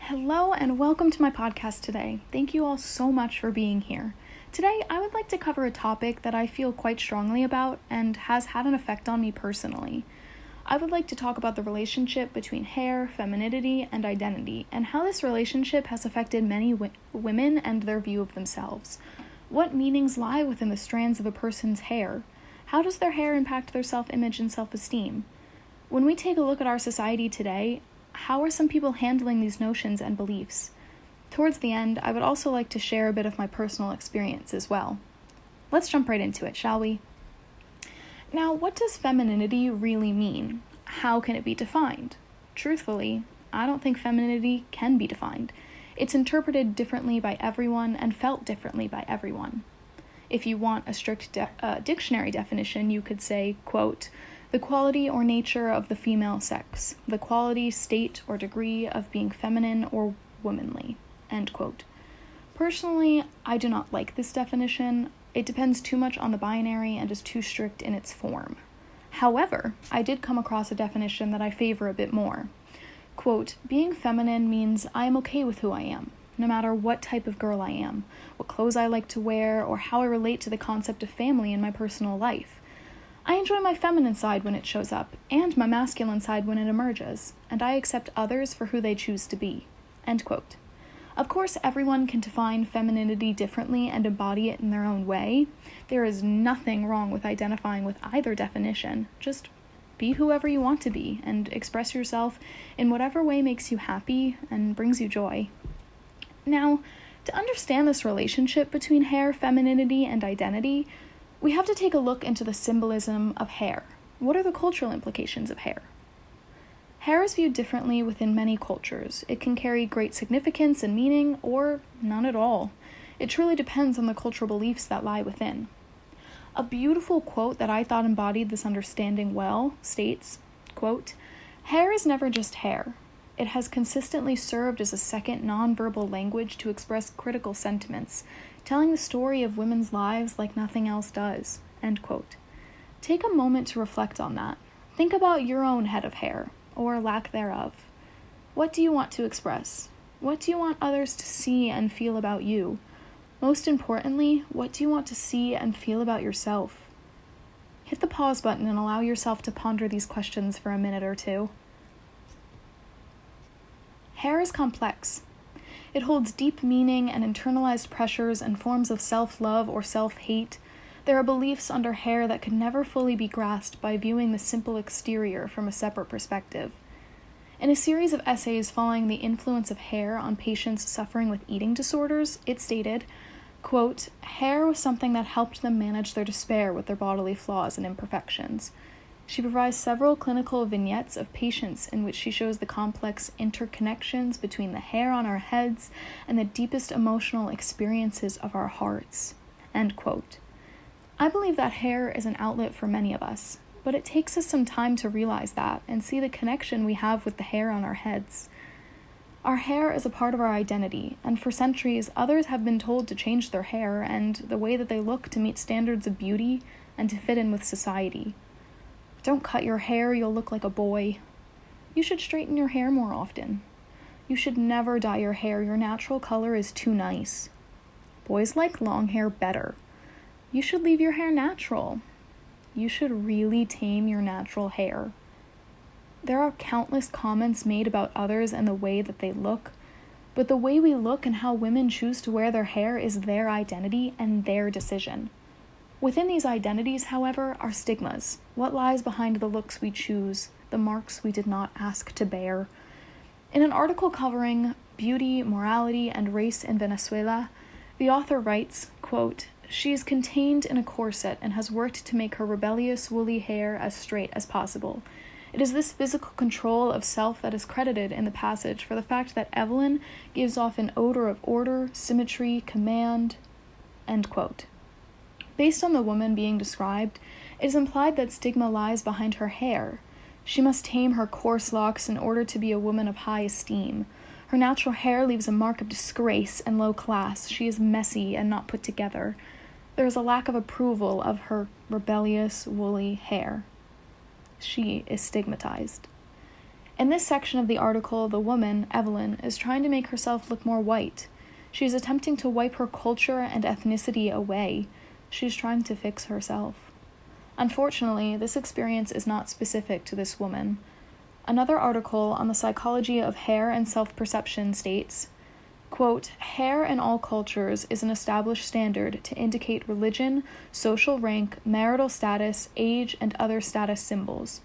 Hello and welcome to my podcast today. Thank you all so much for being here. Today, I would like to cover a topic that I feel quite strongly about and has had an effect on me personally. I would like to talk about the relationship between hair, femininity, and identity, and how this relationship has affected many women and their view of themselves. What meanings lie within the strands of a person's hair? How does their hair impact their self-image and self-esteem? When we take a look at our society today, how are some people handling these notions and beliefs? Towards the end, I would also like to share a bit of my personal experience as well. Let's jump right into it, shall we? Now, what does femininity really mean? How can it be defined? Truthfully, I don't think femininity can be defined. It's interpreted differently by everyone and felt differently by everyone. If you want a strict dictionary definition, you could say, quote, the quality or nature of the female sex, the quality, state, or degree of being feminine or womanly, end quote. Personally, I do not like this definition. It depends too much on the binary and is too strict in its form. However, I did come across a definition that I favor a bit more. Quote, being feminine means I am okay with who I am, no matter what type of girl I am, what clothes I like to wear, or how I relate to the concept of family in my personal life. I enjoy my feminine side when it shows up, and my masculine side when it emerges, and I accept others for who they choose to be. End quote. Of course, everyone can define femininity differently and embody it in their own way. There is nothing wrong with identifying with either definition. Just be whoever you want to be, and express yourself in whatever way makes you happy and brings you joy. Now, to understand this relationship between hair, femininity, and identity, we have to take a look into the symbolism of hair. What are the cultural implications of hair? Hair is viewed differently within many cultures. It can carry great significance and meaning, or none at all. It truly depends on the cultural beliefs that lie within. A beautiful quote that I thought embodied this understanding well states, quote, hair is never just hair. It has consistently served as a second nonverbal language to express critical sentiments, telling the story of women's lives like nothing else does, end quote. Take a moment to reflect on that. Think about your own head of hair, or lack thereof. What do you want to express? What do you want others to see and feel about you? Most importantly, what do you want to see and feel about yourself? Hit the pause button and allow yourself to ponder these questions for a minute or two. Hair is complex. It holds deep meaning and internalized pressures and forms of self-love or self-hate. There are beliefs under hair that could never fully be grasped by viewing the simple exterior from a separate perspective. In a series of essays following the influence of hair on patients suffering with eating disorders, it stated, quote, hair was something that helped them manage their despair with their bodily flaws and imperfections. She provides several clinical vignettes of patients in which she shows the complex interconnections between the hair on our heads and the deepest emotional experiences of our hearts. End quote. I believe that hair is an outlet for many of us, but it takes us some time to realize that and see the connection we have with the hair on our heads. Our hair is a part of our identity, and for centuries, others have been told to change their hair and the way that they look to meet standards of beauty and to fit in with society. Don't cut your hair, you'll look like a boy. You should straighten your hair more often. You should never dye your hair, your natural color is too nice. Boys like long hair better. You should leave your hair natural. You should really tame your natural hair. There are countless comments made about others and the way that they look, but the way we look and how women choose to wear their hair is their identity and their decision. Within these identities, however, are stigmas. What lies behind the looks we choose, the marks we did not ask to bear. In an article covering beauty, morality, and race in Venezuela, the author writes, quote, she is contained in a corset and has worked to make her rebellious, woolly hair as straight as possible. It is this physical control of self that is credited in the passage for the fact that Evelyn gives off an odor of order, symmetry, command, end quote. Based on the woman being described, it is implied that stigma lies behind her hair. She must tame her coarse locks in order to be a woman of high esteem. Her natural hair leaves a mark of disgrace and low class. She is messy and not put together. There is a lack of approval of her rebellious, woolly hair. She is stigmatized. In this section of the article, the woman, Evelyn, is trying to make herself look more white. She is attempting to wipe her culture and ethnicity away. She is trying to fix herself. Unfortunately, this experience is not specific to this woman. Another article on the psychology of hair and self-perception states, quote, hair in all cultures is an established standard to indicate religion, social rank, marital status, age, and other status symbols.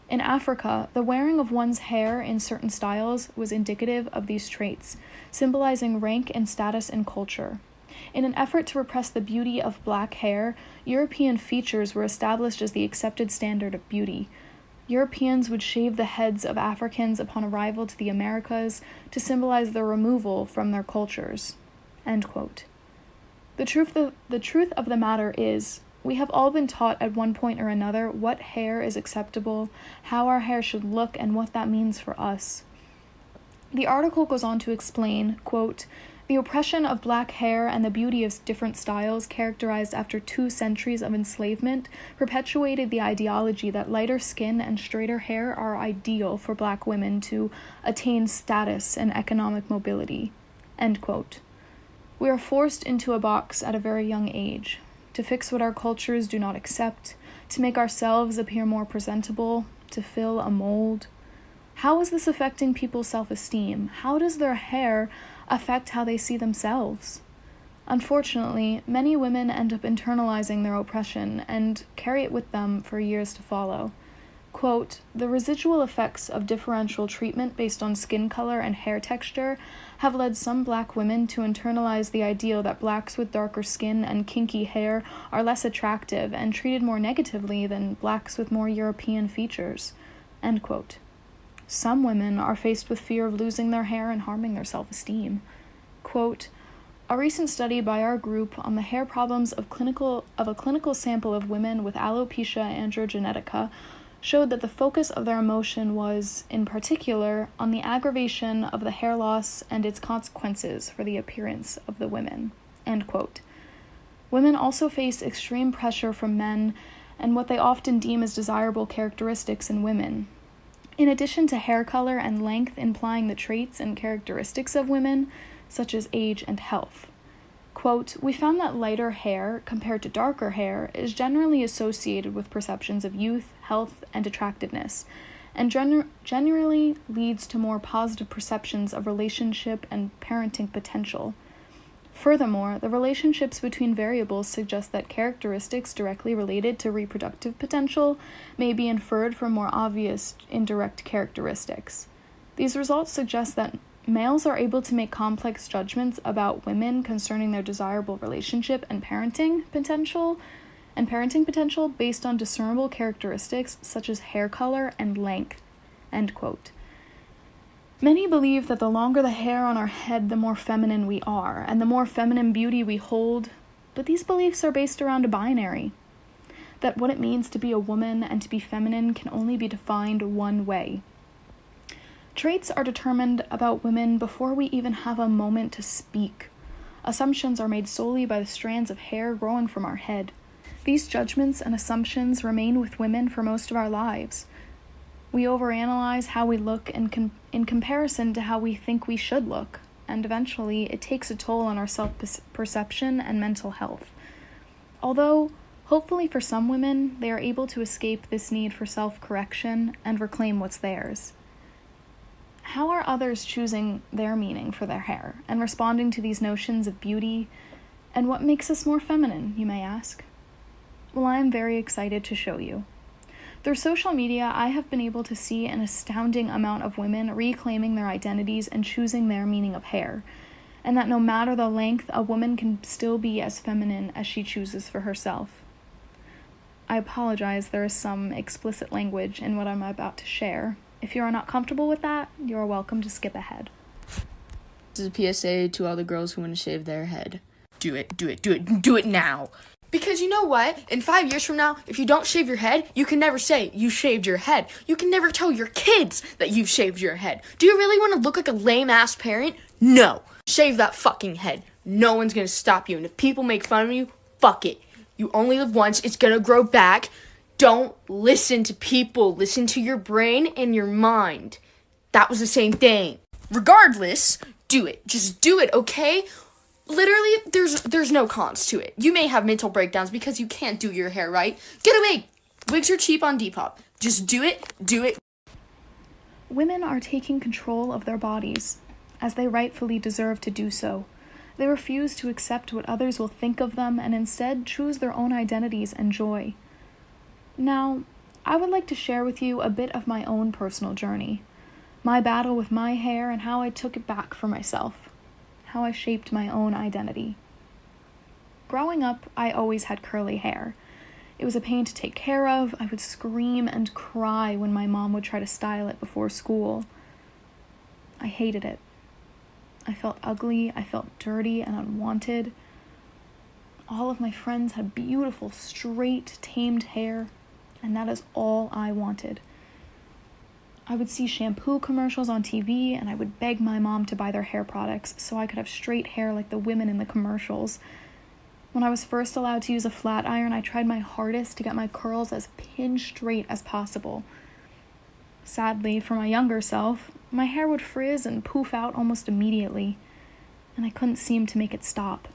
In Africa, the wearing of one's hair in certain styles was indicative of these traits, symbolizing rank and status in culture. In an effort to repress the beauty of black hair, European features were established as the accepted standard of beauty. Europeans would shave the heads of Africans upon arrival to the Americas to symbolize their removal from their cultures. End quote. The truth of the matter is, we have all been taught at one point or another what hair is acceptable, how our hair should look, and what that means for us. The article goes on to explain, quote, the oppression of black hair and the beauty of different styles characterized after 2 centuries of enslavement perpetuated the ideology that lighter skin and straighter hair are ideal for black women to attain status and economic mobility. End quote. We are forced into a box at a very young age, to fix what our cultures do not accept, to make ourselves appear more presentable, to fill a mold. How is this affecting people's self-esteem? How does their hair affect how they see themselves? Unfortunately, many women end up internalizing their oppression and carry it with them for years to follow. Quote, the residual effects of differential treatment based on skin color and hair texture have led some black women to internalize the ideal that blacks with darker skin and kinky hair are less attractive and treated more negatively than blacks with more European features. End quote. Some women are faced with fear of losing their hair and harming their self-esteem. Quote, a recent study by our group on the hair problems of a clinical sample of women with alopecia androgenetica showed that the focus of their emotion was, in particular, on the aggravation of the hair loss and its consequences for the appearance of the women. End quote. Women also face extreme pressure from men and what they often deem as desirable characteristics in women. In addition to hair color and length implying the traits and characteristics of women, such as age and health. Quote, we found that lighter hair, compared to darker hair, is generally associated with perceptions of youth, health, and attractiveness, and generally leads to more positive perceptions of relationship and parenting potential. Furthermore, the relationships between variables suggest that characteristics directly related to reproductive potential may be inferred from more obvious indirect characteristics. These results suggest that males are able to make complex judgments about women concerning their desirable relationship and parenting potential based on discernible characteristics such as hair color and length. End quote. Many believe that the longer the hair on our head, the more feminine we are, and the more feminine beauty we hold, but these beliefs are based around a binary. That what it means to be a woman and to be feminine can only be defined one way. Traits are determined about women before we even have a moment to speak. Assumptions are made solely by the strands of hair growing from our head. These judgments and assumptions remain with women for most of our lives. We overanalyze how we look in comparison to how we think we should look, and eventually it takes a toll on our self-perception and mental health. Although, hopefully for some women, they are able to escape this need for self-correction and reclaim what's theirs. How are others choosing their meaning for their hair and responding to these notions of beauty, and what makes us more feminine, you may ask? Well, I am very excited to show you. Through social media, I have been able to see an astounding amount of women reclaiming their identities and choosing their meaning of hair, and that no matter the length, a woman can still be as feminine as she chooses for herself. I apologize, there is some explicit language in what I'm about to share. If you are not comfortable with that, you are welcome to skip ahead. This is a PSA to all the girls who want to shave their head. Do it now. Because you know what? In 5 years from now, if you don't shave your head, you can never say you shaved your head. You can never tell your kids that you've shaved your head. Do you really want to look like a lame-ass parent? No. Shave that fucking head. No one's going to stop you. And if people make fun of you, fuck it. You only live once. It's going to grow back. Don't listen to people. Listen to your brain and your mind. That was the same thing. Regardless, do it. Just do it, okay? Literally, there's no cons to it. You may have mental breakdowns because you can't do your hair right. Get a wig. Wigs are cheap on Depop. Just do it. Do it. Women are taking control of their bodies, as they rightfully deserve to do so. They refuse to accept what others will think of them and instead choose their own identities and joy. Now, I would like to share with you a bit of my own personal journey, my battle with my hair and how I took it back for myself, how I shaped my own identity. Growing up, I always had curly hair. It was a pain to take care of. I would scream and cry when my mom would try to style it before school. I hated it. I felt ugly, I felt dirty and unwanted. All of my friends had beautiful, straight, tamed hair, and that is all I wanted. I would see shampoo commercials on TV, and I would beg my mom to buy their hair products so I could have straight hair like the women in the commercials. When I was first allowed to use a flat iron, I tried my hardest to get my curls as pin straight as possible. Sadly, for my younger self, my hair would frizz and poof out almost immediately, and I couldn't seem to make it stop.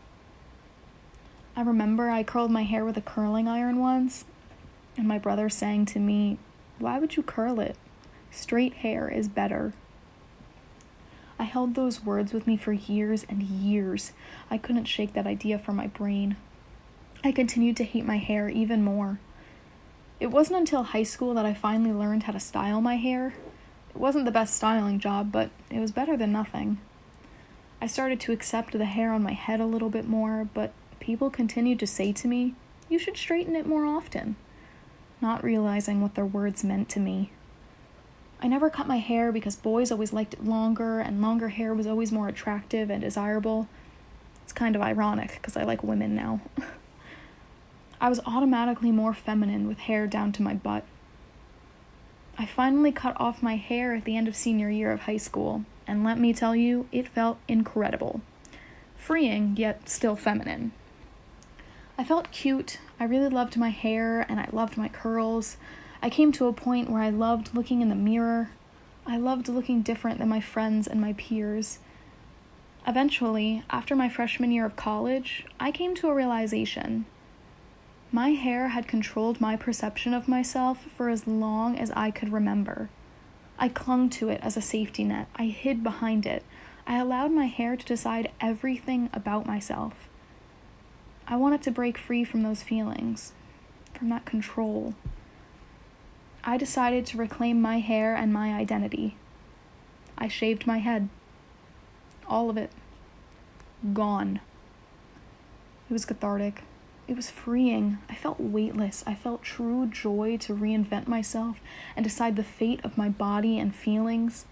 I remember I curled my hair with a curling iron once, and my brother saying to me, "Why would you curl it? Straight hair is better." I held those words with me for years and years. I couldn't shake that idea from my brain. I continued to hate my hair even more. It wasn't until high school that I finally learned how to style my hair. It wasn't the best styling job, but it was better than nothing. I started to accept the hair on my head a little bit more, but people continued to say to me, "You should straighten it more often," not realizing what their words meant to me. I never cut my hair because boys always liked it longer, and longer hair was always more attractive and desirable. It's kind of ironic because I like women now. I was automatically more feminine with hair down to my butt. I finally cut off my hair at the end of senior year of high school, and let me tell you, it felt incredible. Freeing, yet still feminine. I felt cute, I really loved my hair, and I loved my curls. I came to a point where I loved looking in the mirror. I loved looking different than my friends and my peers. Eventually, after my freshman year of college, I came to a realization. My hair had controlled my perception of myself for as long as I could remember. I clung to it as a safety net. I hid behind it. I allowed my hair to decide everything about myself. I wanted to break free from those feelings, from that control. I decided to reclaim my hair and my identity. I shaved my head. All of it. Gone. It was cathartic. It was freeing. I felt weightless. I felt true joy to reinvent myself and decide the fate of my body and feelings.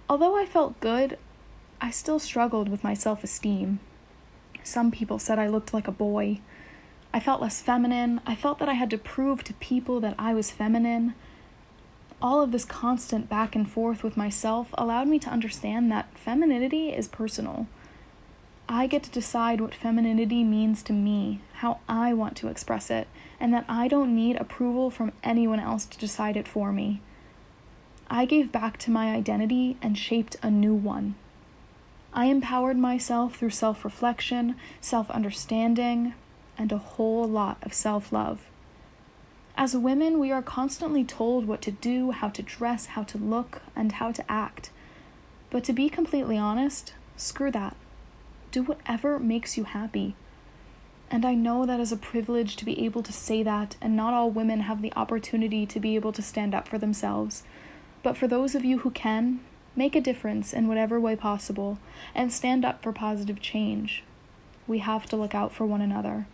Although I felt good, I still struggled with my self-esteem. Some people said I looked like a boy. I felt less feminine. I felt that I had to prove to people that I was feminine. All of this constant back and forth with myself allowed me to understand that femininity is personal. I get to decide what femininity means to me, how I want to express it, and that I don't need approval from anyone else to decide it for me. I gave back to my identity and shaped a new one. I empowered myself through self-reflection, self-understanding, and a whole lot of self-love. As women, we are constantly told what to do, how to dress, how to look, and how to act. But to be completely honest, screw that. Do whatever makes you happy. And I know that is a privilege to be able to say that, and not all women have the opportunity to be able to stand up for themselves. But for those of you who can, make a difference in whatever way possible, and stand up for positive change. We have to look out for one another.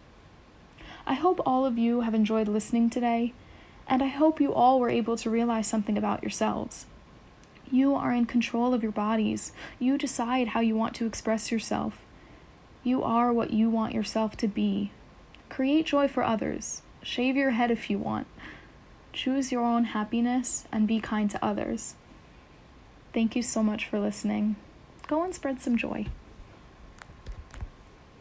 I hope all of you have enjoyed listening today, and I hope you all were able to realize something about yourselves. You are in control of your bodies. You decide how you want to express yourself. You are what you want yourself to be. Create joy for others. Shave your head if you want. Choose your own happiness and be kind to others. Thank you so much for listening. Go and spread some joy.